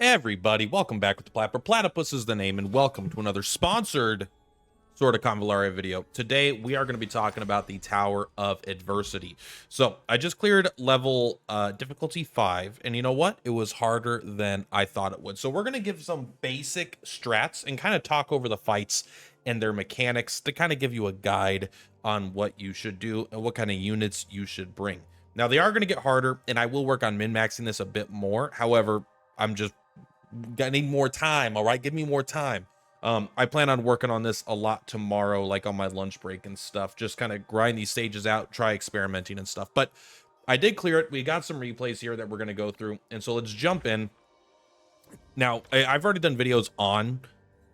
Everybody, welcome back with the Purplatypus is the name, and welcome to another sponsored sort of Convallaria video. Today, we are going to be talking about the Tower of Adversity. So, I just cleared level difficulty 5, and you know what? It was harder than I thought it would. So, we're going to give some basic strats and kind of talk over the fights and their mechanics to kind of give you a guide on what you should do and what kind of units you should bring. Now, they are going to get harder, and I will work on min-maxing this a bit more. However, I need more time. All right, give me more time. I plan on working on this a lot tomorrow, like on my lunch break and stuff, just kind of grind these stages out, try experimenting and stuff. But I did clear it. We got some replays here that we're going to go through, and so let's jump in. Now, I've already done videos on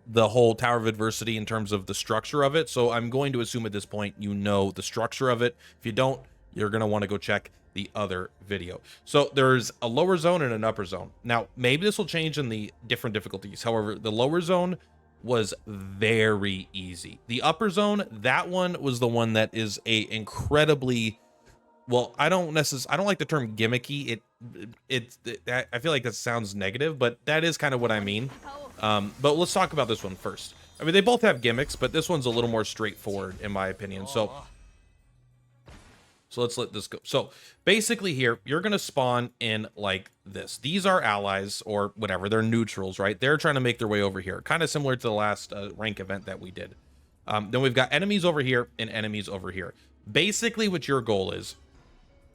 the whole Tower of Adversity in terms of the structure of it, so I'm going to assume at this point you know the structure of it. If you don't, you're going to want to go check the other video. So there's a lower zone and an upper zone. Now, maybe this will change in the different difficulties. However, the lower zone was very easy. The upper zone, that one was the one that is a incredibly, well, I don't like the term gimmicky. I feel like that sounds negative, but that is kind of what I mean. But let's talk about this one first. I mean, they both have gimmicks, but this one's a little more straightforward in my opinion. So let's let this go. So basically here, you're going to spawn in like this. These are allies or whatever. They're neutrals, right? They're trying to make their way over here. Kind of similar to the last rank event that we did. Then we've got enemies over here and enemies over here. Basically what your goal is.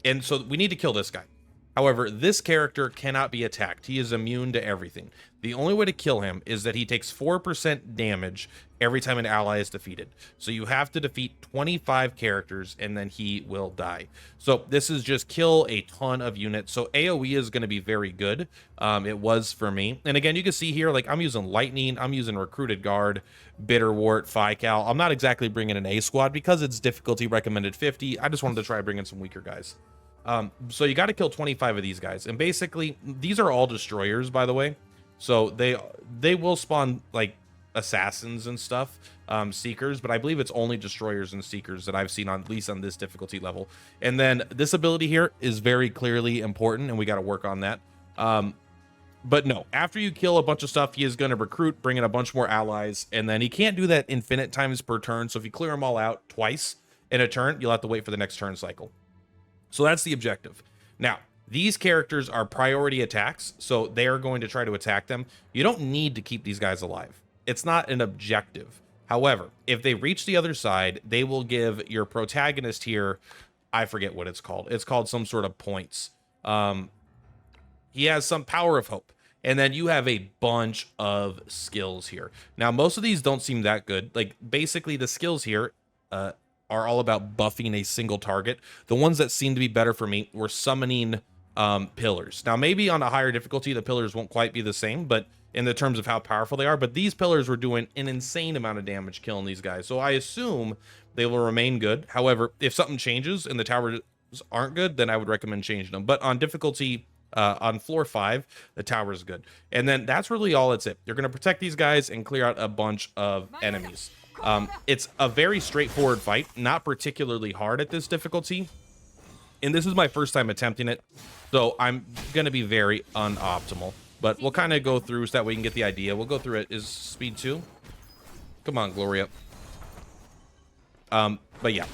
And so we need to kill this guy. However, this character cannot be attacked. He is immune to everything. The only way to kill him is that he takes 4% damage every time an ally is defeated. So you have to defeat 25 characters and then he will die. So this is just kill a ton of units. So AoE is going to be very good. It was for me. And again, you can see here, like I'm using Lightning, I'm using Recruited Guard, Bitterwort, Fical. I'm not exactly bringing an A squad because it's difficulty recommended 50. I just wanted to try bringing some weaker guys. So you got to kill 25 of these guys, and basically these are all destroyers, by the way. So they will spawn like assassins and stuff, seekers, but I believe it's only destroyers and seekers that I've seen on, at least on this difficulty level. And then this ability here is very clearly important, and we got to work on that. But no, after you kill a bunch of stuff, he is going to recruit, bring in a bunch more allies, and then he can't do that infinite times per turn. So if you clear them all out twice in a turn, you'll have to wait for the next turn cycle. So that's the objective. Now, these characters are priority attacks, so they are going to try to attack them. You don't need to keep these guys alive. It's not an objective. However, if they reach the other side, they will give your protagonist here, I forget what it's called. It's called some sort of points. He has some power of hope. And then you have a bunch of skills here. Now, most of these don't seem that good. Like, basically, the skills here, are all about buffing a single target. The ones that seem to be better for me were summoning pillars. Now, maybe on a higher difficulty, the pillars won't quite be the same, but in the terms of how powerful they are, but these pillars were doing an insane amount of damage killing these guys. So I assume they will remain good. However, if something changes and the towers aren't good, then I would recommend changing them. But on difficulty, on floor 5, the tower is good. And then that's really all it's it. You're going to protect these guys and clear out a bunch of enemies. It's a very straightforward fight, not particularly hard at this difficulty. And this is my first time attempting it, so I'm going to be very unoptimal. But we'll kind of go through so that we can get the idea. We'll go through it. Is speed 2? Come on, Gloria. But yeah.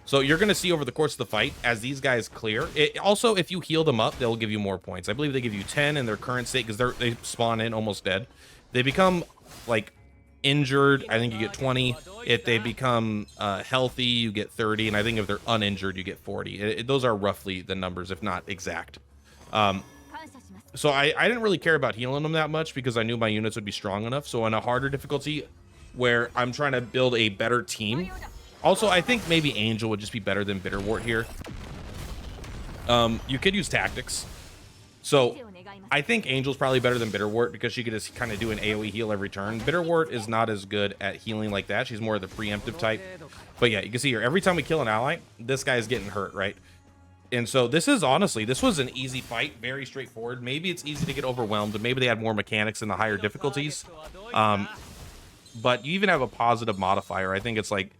So you're going to see over the course of the fight, as these guys clear. Also, if you heal them up, they'll give you more points. I believe they give you 10 in their current state because they spawn in almost dead. They become, like, injured, I think you get 20. If they become healthy, you get 30, and I think if they're uninjured, you get 40. Those are roughly the numbers, if not exact. So I didn't really care about healing them that much because I knew my units would be strong enough. So on a harder difficulty where I'm trying to build a better team, also I think maybe Angel would just be better than Bitterwort here. You could use tactics. So I think Angel's probably better than Bitterwort because she could just kind of do an AoE heal every turn. Bitterwort is not as good at healing like that. She's more of the preemptive type. But yeah, you can see here, every time we kill an ally, this guy's getting hurt, right? And so this is honestly, this was an easy fight, very straightforward. Maybe it's easy to get overwhelmed, and maybe they had more mechanics in the higher difficulties. But you even have a positive modifier. I think it's like,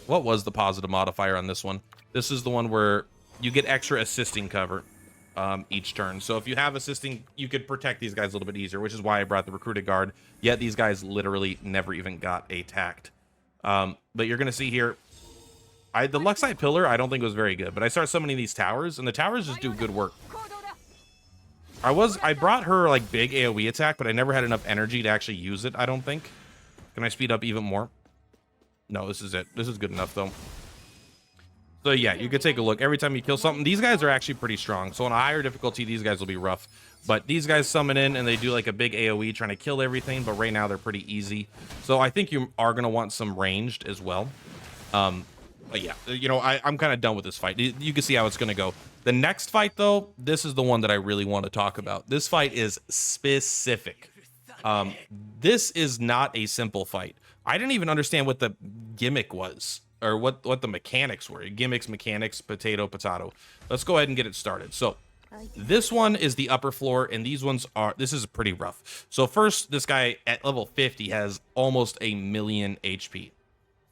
what was the positive modifier on this one? This is the one where you get extra assisting cover. each turn. So if you have assisting, you could protect these guys a little bit easier, which is why I brought the recruited guard. Yet these guys literally never even got attacked. But you're gonna see here, the Luxite Pillar I don't think was very good, but I start summoning these towers, and the towers just do good work. I brought her like big AoE attack, but I never had enough energy to actually use it, I don't think. Can I speed up even more? No, this is it. This is good enough though. So yeah, you could take a look. Every time you kill something, these guys are actually pretty strong. So on a higher difficulty, these guys will be rough. But these guys summon in and they do like a big AoE trying to kill everything. But right now they're pretty easy. So I think you are going to want some ranged as well. But yeah, you know, I'm kind of done with this fight. You can see how it's going to go. The next fight, though, this is the one that I really want to talk about. This fight is specific. This is not a simple fight. I didn't even understand what the gimmick was, or what the mechanics were. Gimmicks, mechanics, potato. Let's go ahead and get it started. So this one is the upper floor, and this is pretty rough. So first, this guy at level 50 has almost 1,000,000 HP.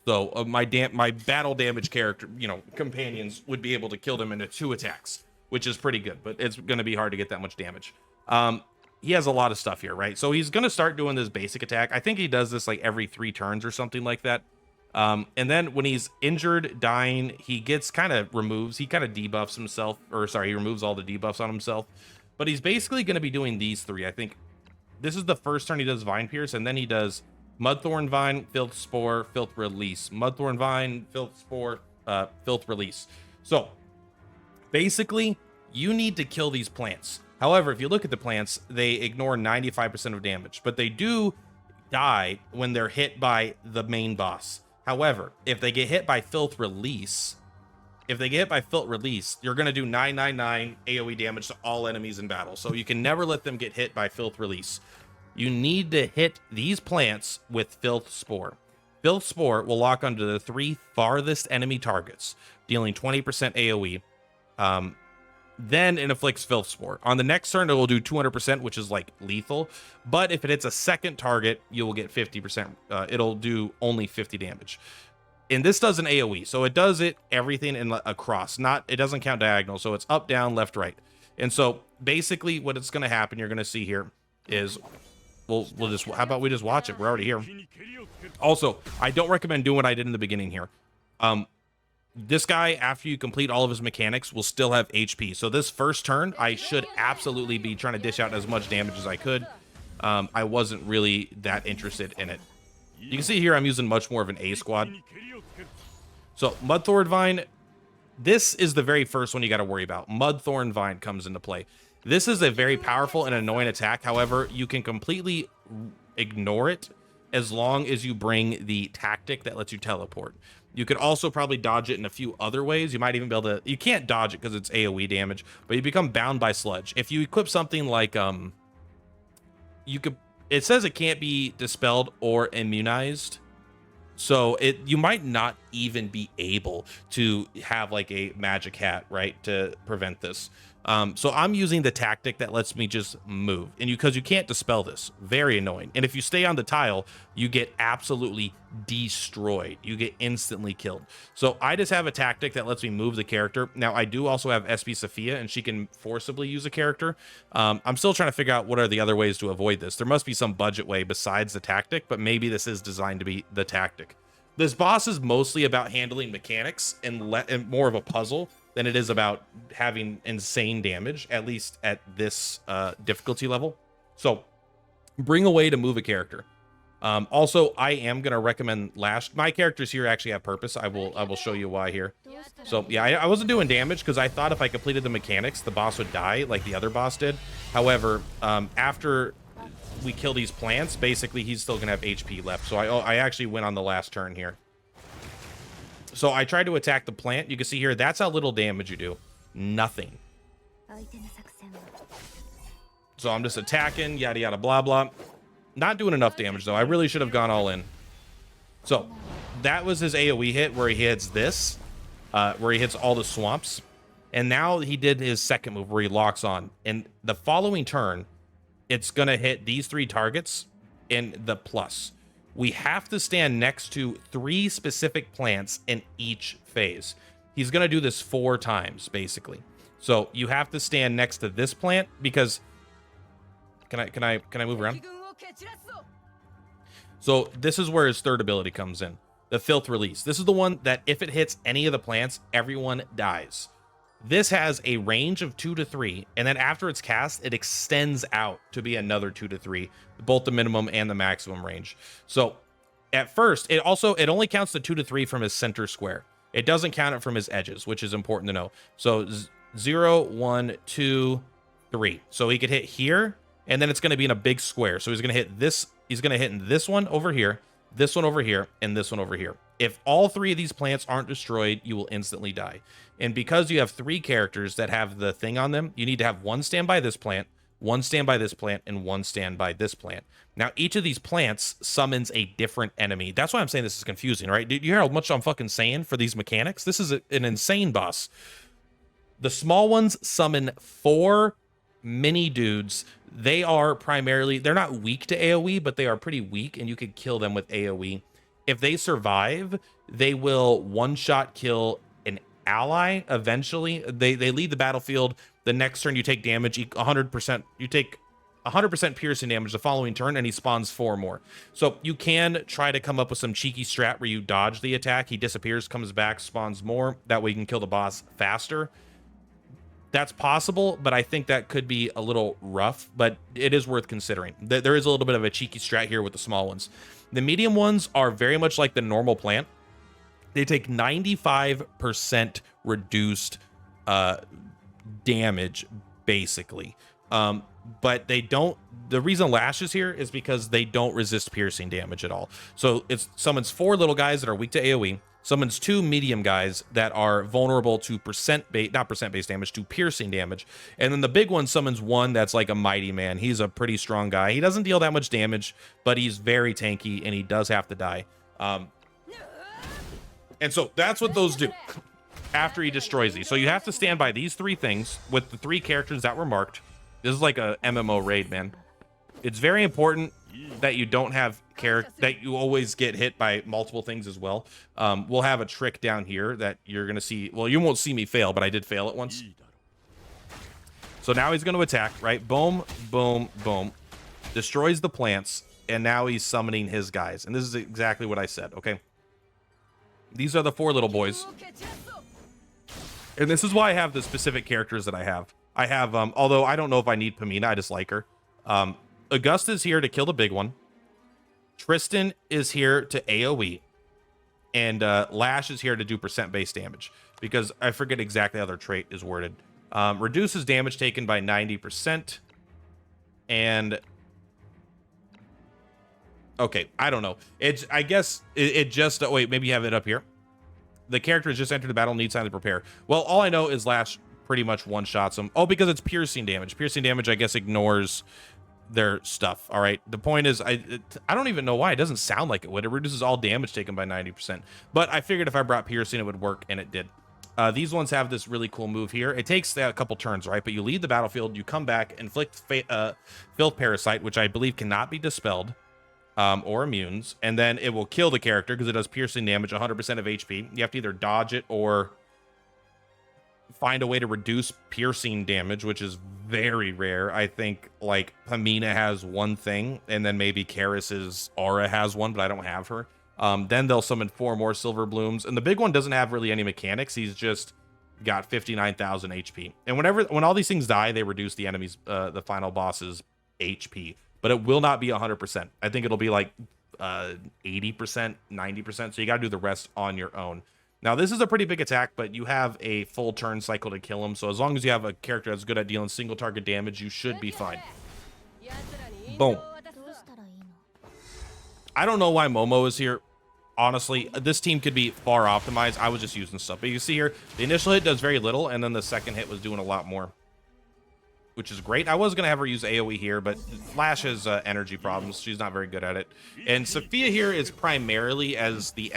So my battle damage character, you know, companions would be able to kill them into 2 attacks, which is pretty good, but it's going to be hard to get that much damage. He has a lot of stuff here, right? So he's going to start doing this basic attack. I think he does this like every 3 turns or something like that. And then when he's injured, dying, he kind of debuffs himself, or sorry, he removes all the debuffs on himself. But he's basically going to be doing these 3. I think this is the first turn he does Vine Pierce, and then he does Mudthorn Vine, Filth Spore, Filth Release. Mudthorn Vine, Filth Spore, Filth Release. So basically, you need to kill these plants. However, if you look at the plants, they ignore 95% of damage, but they do die when they're hit by the main boss. However, if they get hit by Filth Release, you're going to do 999 AoE damage to all enemies in battle. So you can never let them get hit by Filth Release. You need to hit these plants with Filth Spore. Filth Spore will lock onto the 3 farthest enemy targets, dealing 20% AoE. Then it inflicts Filth Spore. On the next turn, it will do 200%, which is like lethal. But if it hits a second target, you will get 50%. It'll do only 50 damage. And this does an AoE, so it does everything in across. It doesn't count diagonal, so it's up, down, left, right. And so basically, what it's going to happen, you're going to see here, is how about we just watch it? We're already here. Also, I don't recommend doing what I did in the beginning here. This guy, after you complete all of his mechanics, will still have HP. So this first turn, I should absolutely be trying to dish out as much damage as I could. I wasn't really that interested in it. You can see here I'm using much more of an A squad. So Mudthorn Vine, this is the very first one you got to worry about. Mudthorn Vine comes into play. This is a very powerful and annoying attack. However, you can completely ignore it as long as you bring the tactic that lets you teleport. You could also probably dodge it in a few other ways. You might even be able to, you can't dodge it because it's AoE damage, but you become bound by sludge. If you equip something like, it says it can't be dispelled or immunized. So you might not even be able to have like a magic hat, right, to prevent this. So I'm using the tactic that lets me just move, and because you can't dispel this, very annoying. And if you stay on the tile, you get absolutely destroyed. You get instantly killed. So I just have a tactic that lets me move the character. Now I do also have SP Safiyyah, and she can forcibly use a character. I'm still trying to figure out what are the other ways to avoid this. There must be some budget way besides the tactic, but maybe this is designed to be the tactic. This boss is mostly about handling mechanics and more of a puzzle than it is about having insane damage, at least at this difficulty level. So bring a way to move a character. Also, I am going to recommend Lash. My characters here actually have purpose. I will show you why here. So yeah, I wasn't doing damage because I thought if I completed the mechanics, the boss would die like the other boss did. However, after we kill these plants, basically he's still going to have HP left. So I actually went on the last turn here. So I tried to attack the plant. You can see here, that's how little damage you do. Nothing. So I'm just attacking, yada, yada, blah, blah. Not doing enough damage, though. I really should have gone all in. So that was his AoE hit where he hits this, where he hits all the swamps. And now he did his second move where he locks on. And the following turn, it's going to hit these 3 targets in the plus. We have to stand next to 3 specific plants in each phase. He's going to do this 4 times, basically. So you have to stand next to this plant because can I move around? So this is where his third ability comes in. The Filth Release. This is the one that if it hits any of the plants, everyone dies. This has a range of 2 to 3, and then after it's cast, it extends out to be another 2 to 3, both the minimum and the maximum range. So at first, it only counts the 2 to 3 from his center square. It doesn't count it from his edges, which is important to know. So 0, 1, 2, 3. So he could hit here, and then it's going to be in a big square. So he's going to hit this. He's going to hit in this one over here, this one over here, and this one over here. If all 3 of these plants aren't destroyed, you will instantly die. And because you have 3 characters that have the thing on them, you need to have 1 stand by this plant, 1 stand by this plant, and 1 stand by this plant. Now, each of these plants summons a different enemy. That's why I'm saying this is confusing, right? Did you hear how much I'm fucking saying for these mechanics? This is an insane boss. The small ones summon 4 mini dudes. They are primarily, they're not weak to AoE, but they are pretty weak, and you could kill them with AoE. If they survive, they will one-shot kill an ally eventually. They leave the battlefield. The next turn you take damage, 100%. You take 100% piercing damage the following turn, and he spawns 4 more. So you can try to come up with some cheeky strat where you dodge the attack. He disappears, comes back, spawns more. That way you can kill the boss faster. That's possible, but I think that could be a little rough, but it is worth considering. There is a little bit of a cheeky strat here with the small ones. The medium ones are very much like the normal plant. They take 95% reduced damage, basically. But they don't, the reason Lash is here is because they don't resist piercing damage at all. So it summons 4 little guys that are weak to AoE, summons 2 medium guys that are vulnerable to not percent-based damage, to piercing damage. And then the big one summons 1 that's like a mighty man. He's a pretty strong guy. He doesn't deal that much damage, but he's very tanky, and he does have to die. And so that's what those do after he destroys these. So you have to stand by these 3 things with the 3 characters that were marked. This is like a MMO raid, man. It's very important that you don't have that you always get hit by multiple things as well. We'll have a trick down here that you're gonna see. Well, you won't see me fail, but I did fail it once. So now he's gonna attack, right? Boom, boom, boom. Destroys the plants, and now he's summoning his guys. And this is exactly what I said, okay? These are the 4 little boys. And this is why I have the specific characters that I have. I have, although I don't know if I need Pamina, I just like her. Augusta's here to kill the big one. Tristan is here to AoE. And Lash is here to do percent-based damage. Because I forget exactly how their trait is worded. Reduces damage taken by 90%. And... okay, I don't know. I guess it just... oh, wait, maybe you have it up here. The character has just entered the battle, needs time to prepare. Well, all I know is Lash pretty much one-shots them. Oh, because it's piercing damage. Piercing damage, I guess, ignores their stuff. All right. The point is, I don't even know why. It doesn't sound like it would. It reduces all damage taken by 90%. But I figured if I brought piercing, it would work, and it did. These ones have this really cool move here. It takes a couple turns, right? But you leave the battlefield, you come back, inflict Filth Parasite, which I believe cannot be dispelled. Or immunes, and then it will kill the character because it does piercing damage, 100% of HP. You have to either dodge it or find a way to reduce piercing damage, which is very rare. I think like Pamina has one thing, and then maybe Karis's Aura has one, but I don't have her. Then they'll summon 4 more Silver Blooms, and the big one doesn't have really any mechanics. He's just got 59,000 HP, and when all these things die, they reduce the enemy's the final boss's HP. But it will not be 100%. I think it'll be like 80%, 90%. So you got to do the rest on your own. Now, this is a pretty big attack, but you have a full turn cycle to kill him. So as long as you have a character that's good at dealing single target damage, you should be fine. Boom. I don't know why Momo is here. Honestly, this team could be far optimized. I was just using stuff. But you can see here, the initial hit does very little, and then the second hit was doing a lot more, which is great. I was going to have her use AoE here, but Lash has energy problems. She's not very good at it. And Safiyyah here is primarily as the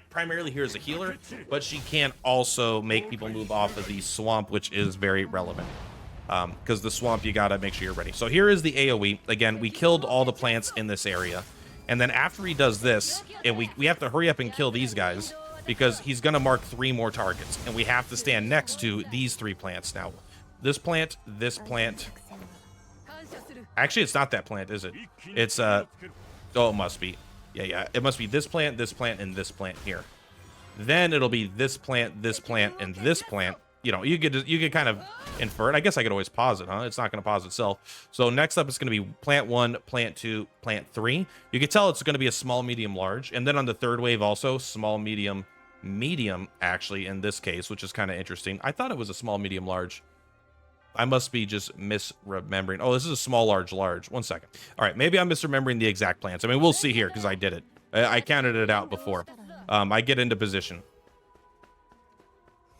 primarily here as a healer, but she can also make people move off of the swamp, which is very relevant. Because the swamp, you got to make sure you're ready. So here is the AoE. Again, we killed all the plants in this area. And then after he does this, and we have to hurry up and kill these guys. because he's going to mark 3 more targets, and we have to stand next to these 3 plants now. This plant, this plant. Actually, it's not that plant, is it? It's oh, it must be. Yeah, it must be this plant, and this plant here. Then it'll be this plant, and this plant. You know, you could kind of infer it. I guess I could always pause it, huh? It's not going to pause itself. So next up, it's going to be plant 1, plant 2, plant 3. You can tell it's going to be a small, medium, large. And then on the third wave also, small, medium, actually, in this case, which is kind of interesting. I thought it was a small, medium, large. I must be just misremembering. Oh, this is a small, large. 1 second. All right, maybe I'm misremembering the exact plants. I mean, we'll see here because I did it. I counted it out before. I get into position.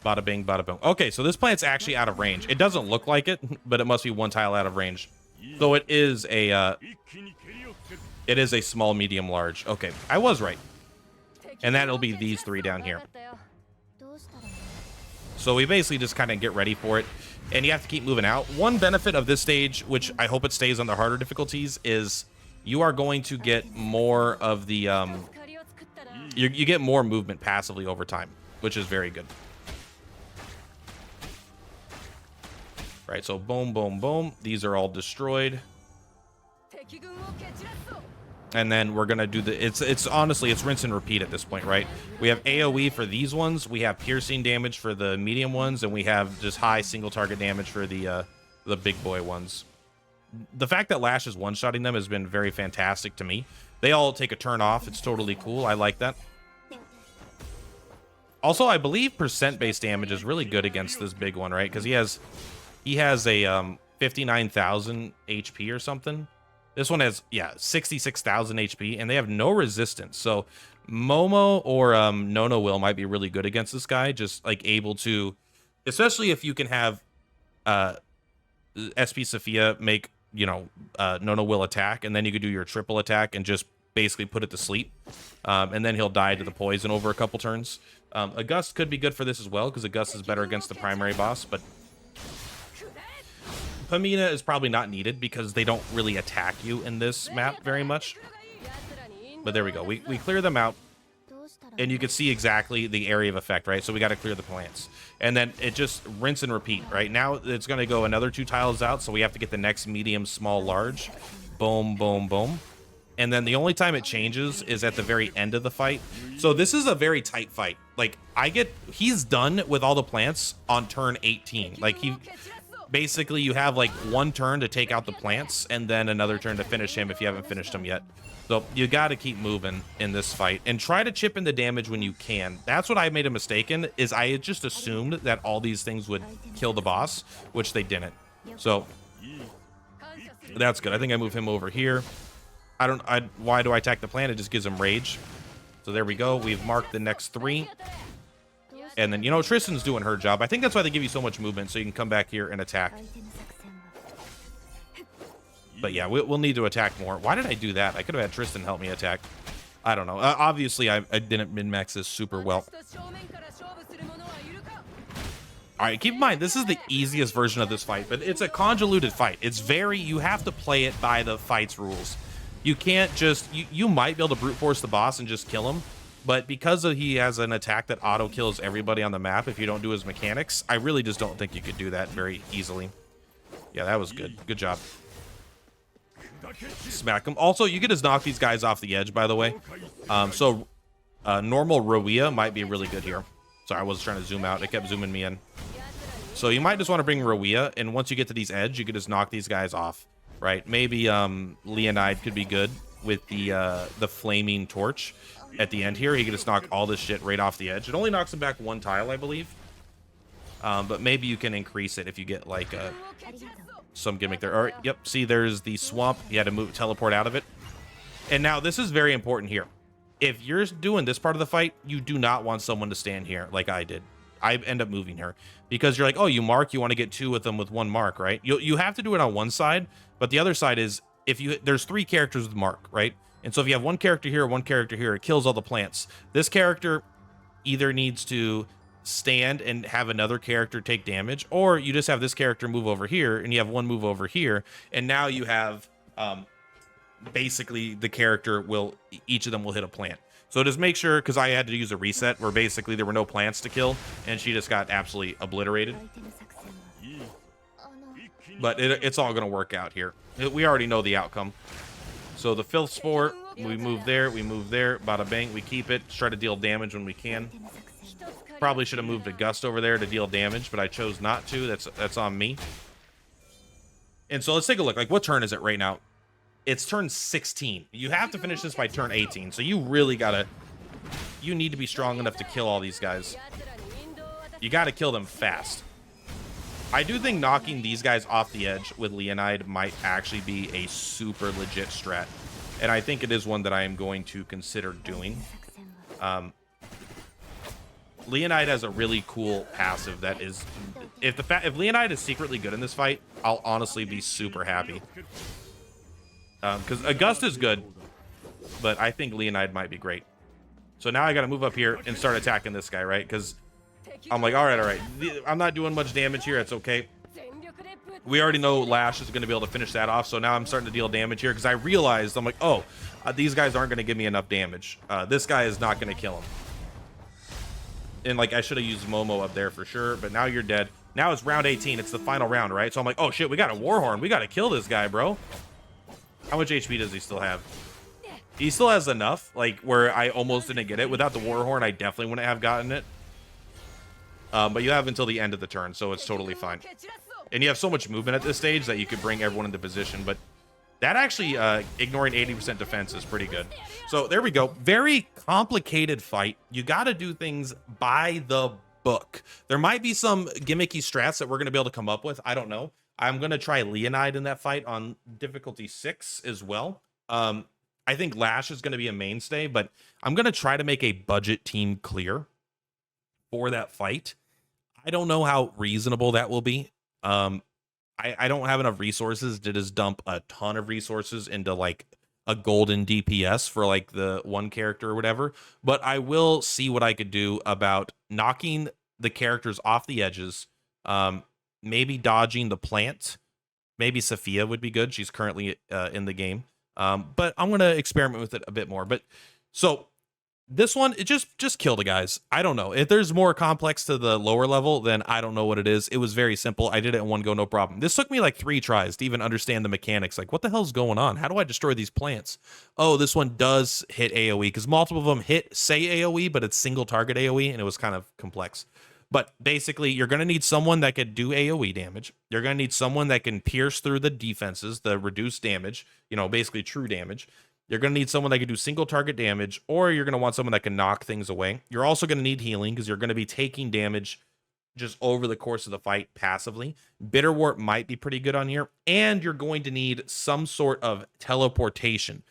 Bada bing, bada boom. Okay, so this plant's actually out of range. It doesn't look like it, but it must be 1 tile out of range. So it is a small, medium, large. Okay, I was right. And that'll be these 3 down here. So we basically just kind of get ready for it, and you have to keep moving out. One benefit of this stage, which I hope it stays on the harder difficulties, is you are going to get more of the you get more movement passively over time, which is very good. Right, so boom, boom, boom. These are all destroyed. And then we're gonna do the it's honestly it's rinse and repeat at this point, right? We have AoE for these ones, we have piercing damage for the medium ones, and we have just high single target damage for the big boy ones. The fact that Lash is one-shotting them has been very fantastic to me. They all take a turn off. It's totally cool. I like that. Also, I believe percent-based damage is really good against this big one, right? Because he has a 59,000 HP or something. This one has, yeah, 66,000 HP, and they have no resistance. So Momo or Nono Will might be really good against this guy, just like able to, especially if you can have SP Safiyyah make, you know, Nono Will attack, and then you could do your triple attack and just basically put it to sleep. And then he'll die to the poison over a couple turns. August could be good for this as well, because August is better against the primary boss, but Pamina is probably not needed because they don't really attack you in this map very much. But there we go. We clear them out, and you can see exactly the area of effect, right? So we got to clear the plants. And then it just rinse and repeat, right? Now it's going to go another 2 tiles out, so we have to get the next medium, small, large. Boom, boom, boom. And then the only time it changes is at the very end of the fight. So this is a very tight fight. Like, he's done with all the plants on turn 18. Like, basically, you have like 1 turn to take out the plants and then another turn to finish him if you haven't finished him yet. So you got to keep moving in this fight and try to chip in the damage when you can. That's what I made a mistake in, is I had just assumed that all these things would kill the boss, which they didn't. So that's good. I think I move him over here. Why do I attack the plant? It just gives him rage. So there we go. We've marked the next 3. And then, you know, Tristan's doing her job. I think that's why they give you so much movement, so you can come back here and attack. But yeah, we'll need to attack more. Why did I do that? I could have had Tristan help me attack. I don't know. Obviously, I didn't min-max this super well. All right, keep in mind, this is the easiest version of this fight, but it's a convoluted fight. It's you have to play it by the fight's rules. You can't just, you might be able to brute force the boss and just kill him, but because he has an attack that auto kills everybody on the map if you don't do his mechanics, I really just don't think you could do that very easily. Yeah, that was good. Good job. Smack him. Also, you can just knock these guys off the edge, by the way. Normal Ruia might be really good here. Sorry, I was trying to zoom out. It kept zooming me in. So you might just want to bring Ruia, and once you get to these edge, you can just knock these guys off, right? Maybe Leonide could be good with the flaming torch at the end here. He can just knock all this shit right off the edge. It only knocks him back 1 tile, I believe. But maybe you can increase it if you get like some gimmick there. All right, yep, see, there's the swamp. You had to teleport out of it. And now this is very important here. If you're doing this part of the fight, you do not want someone to stand here like I did. I end up moving here because you're like, oh, you mark, you want to get 2 with them with 1 mark, right? You have to do it on one side, but the other side is there's 3 characters with mark, right? And so if you have 1 character here, 1 character here, it kills all the plants. This character either needs to stand and have another character take damage, or you just have this character move over here and you have 1 move over here, and now you have basically the character each of them will hit a plant. So just make sure, because I had to use a reset where basically there were no plants to kill, and she just got absolutely obliterated. But it's all going to work out here. We already know the outcome. So the Filth Spore, we move there, bada bang, we keep it, try to deal damage when we can. Probably should have moved a Gust over there to deal damage, but I chose not to. That's on me. And so let's take a look. Like, what turn is it right now? It's turn 16. You have to finish this by turn 18. So you really gotta, you need to be strong enough to kill all these guys. You gotta kill them fast. I do think knocking these guys off the edge with Leonide might actually be a super legit strat. And I think it is one that I am going to consider doing. Leonide has a really cool passive that is, if Leonide is secretly good in this fight, I'll honestly be super happy. Because August is good, but I think Leonide might be great. So now I got to move up here and start attacking this guy, right? Because I'm like, all right. I'm not doing much damage here. It's okay. We already know Lash is going to be able to finish that off. So now I'm starting to deal damage here because I realized, I'm like, oh, these guys aren't going to give me enough damage. This guy is not going to kill him. And like, I should have used Momo up there for sure, but now you're dead. Now it's round 18. It's the final round, right? So I'm like, oh shit, we got a Warhorn. We got to kill this guy, bro. How much HP does he still have? He still has enough, like, where I almost didn't get it. Without the Warhorn, I definitely wouldn't have gotten it. But you have until the end of the turn, so it's totally fine. And you have so much movement at this stage that you could bring everyone into position. But that actually, ignoring 80% defense is pretty good. So there we go. Very complicated fight. You got to do things by the book. There might be some gimmicky strats that we're going to be able to come up with. I don't know. I'm going to try Leonide in that fight on difficulty 6 as well. I think Lash is going to be a mainstay, but I'm going to try to make a budget team clear for that fight. I don't know how reasonable that will be. I don't have enough resources to just dump a ton of resources into like a golden DPS for like the one character or whatever, but I will see what I could do about knocking the characters off the edges, maybe dodging the plant. Maybe Safiyyah would be good. She's currently in the game. But I'm going to experiment with it a bit more. But so this one, it just kill the guys. I don't know. If there's more complex to the lower level, then I don't know what it is. It was very simple. I did it in one go, no problem. This took me like 3 tries to even understand the mechanics. Like, what the hell's going on? How do I destroy these plants? Oh, this one does hit AoE, because multiple of them say AoE, but it's single target AoE, and it was kind of complex. But basically, you're going to need someone that can do AoE damage. You're going to need someone that can pierce through the defenses, the reduced damage, basically true damage. You're going to need someone that can do single target damage, or you're going to want someone that can knock things away. You're also going to need healing, because you're going to be taking damage just over the course of the fight passively. Bitter Wart might be pretty good on here, and you're going to need some sort of teleportation.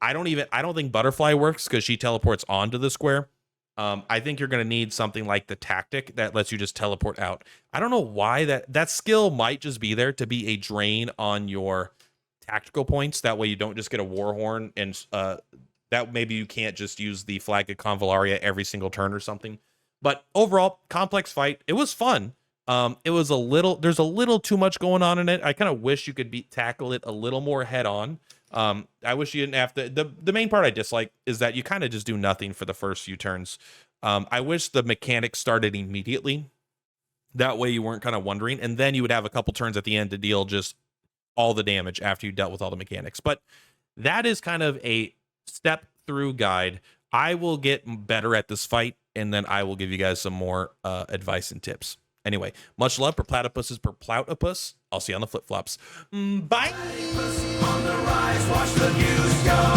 I don't think Butterfly works because she teleports onto the square. I think you're going to need something like the Tactic that lets you just teleport out. I don't know why that skill might just be there to be a drain on your tactical points. That way you don't just get a Warhorn, and that maybe you can't just use the Flag of Convallaria every single turn or something. But overall, complex fight. It was fun. It was there's a little too much going on in it. I kind of wish you could tackle it a little more head on. I wish you didn't have to. The main part I dislike is that you kind of just do nothing for the first few turns. I wish the mechanics started immediately. That way you weren't kind of wondering, and then you would have a couple turns at the end to deal just all the damage after you dealt with all the mechanics. But that is kind of a step through guide. I will get better at this fight, and then I will give you guys some more advice and tips. Anyway, much love. Purplatypus is Purplatypus. I'll see you on the flip-flops. Bye! On the rise, watch the news go.